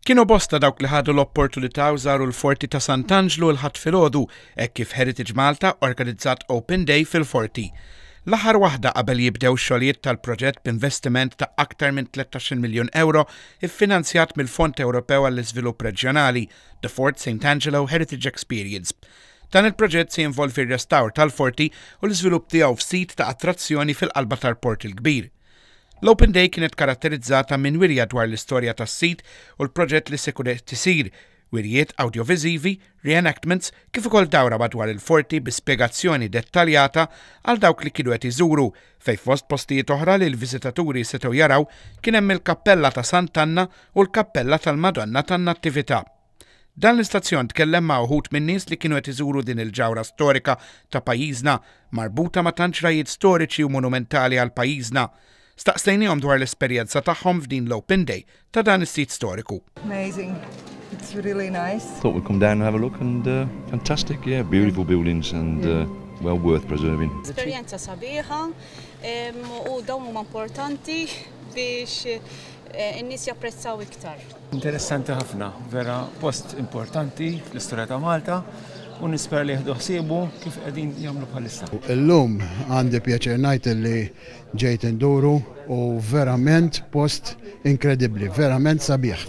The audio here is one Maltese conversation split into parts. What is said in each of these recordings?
Kienu bosta dawk li ħadu l-opportunità u żaru l-Forti ta' Sant'Angelo l-ħadd filgħodu hekk kif Heritage Malta organizzat Open Day fil-Forti. L-aħħar waħda qabel jibdew xogħlijiet tal-proġett b'investiment ta' aktar minn 13 miljun euro iffinanzjat mill-Fond Ewropew għall-Iżvilupp Reġjonali, the Fort St. Angelo Heritage Experience. Dan il-proġett se jinvolvi r-restawr tal-Forti u l-iżvilupp tiegħu f'sit ta' attrazzjoni fil-qalba tal-Port il-Kbir. L-Open Day kienet karatterizzata minn wirja dwar l-istorja tas-sit u l-proġett li se kunet isir, wirjiet audiovisivi, reenactments, kif ukoll dawra madwar il-Forti bi spjegazzjoni dettaljata għal dawk li kienu qed iżuru, fejn fost postijiet oħra li l-viżitaturi setgħu jaraw kien hemm il-Kappella ta' Sant'Anna u l-Kappella tal-Madonna tan-Nattività. Dan l-istazzjon tkellem ma' uħud minn nies li kienu qed iżuru din il-ġawra storika ta' pajjiżna marbuta ma' tantx rajiet storiċi u monumentali għal pajjiżna. Staqsejnihom dwar l-esperjenza tagħhom f'din l-Open Day ta' dan is-sit storiku. Amazing. It's really nice. Thought we'd come down and have a look and fantastic, yeah, beautiful buildings and well worth preserving. Esperjenza sabiħa u dawn huma importanti biex in-nies japprezzaw iktar. Interessanti ħafna, vera post importanti fl-istorja ta' Malta u nisper li jieħdu ħsiebu kif qegħdin jagħmlu bħalissa. Illum għandi pjaċir ngħid li ġejt induru u verament post inkredibbli, verament sabiħ.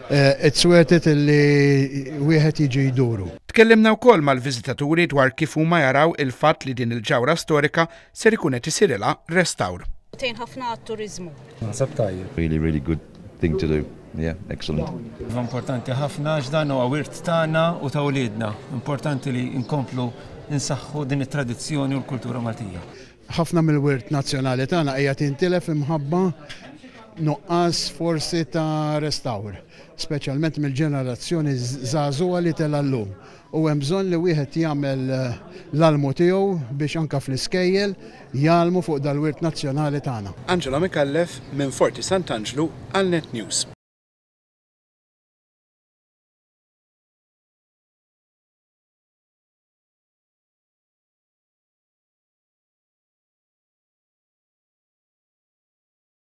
It's worth it li wieħed jiġi jduru. Tkellimna wkoll mal-viżitaturi dwar kif huma jaraw il-fatt li din il-ġawra storika ser ikun qed isirilha restawr. Tejn ħafna għat-turiżmu. Naħseb tajjeb. Really good thing to do. Yeah, excellent. Importanti ħafna x'dan huwa wirt tagħna u ta' wliedna. Importanti li nkomplu insaħħu din it-tradizzjoni u l-kultura Maltija. Ħafna mill-wirt nazzjonali tagħna qiegħed jintilef imħabba nuqqas forsi ta' restawr, speċjalment mill-ġenerazzjoni żagħżugħa li telha llum. U hemm bżonn li wieħed jagħmel l-almu tiegħu biex anke fl-iskejjel jgħalmu fuq dal-wirt nazzjonali tagħna. Angela Mikallef minn Forti Sant'Angelo għal Net News.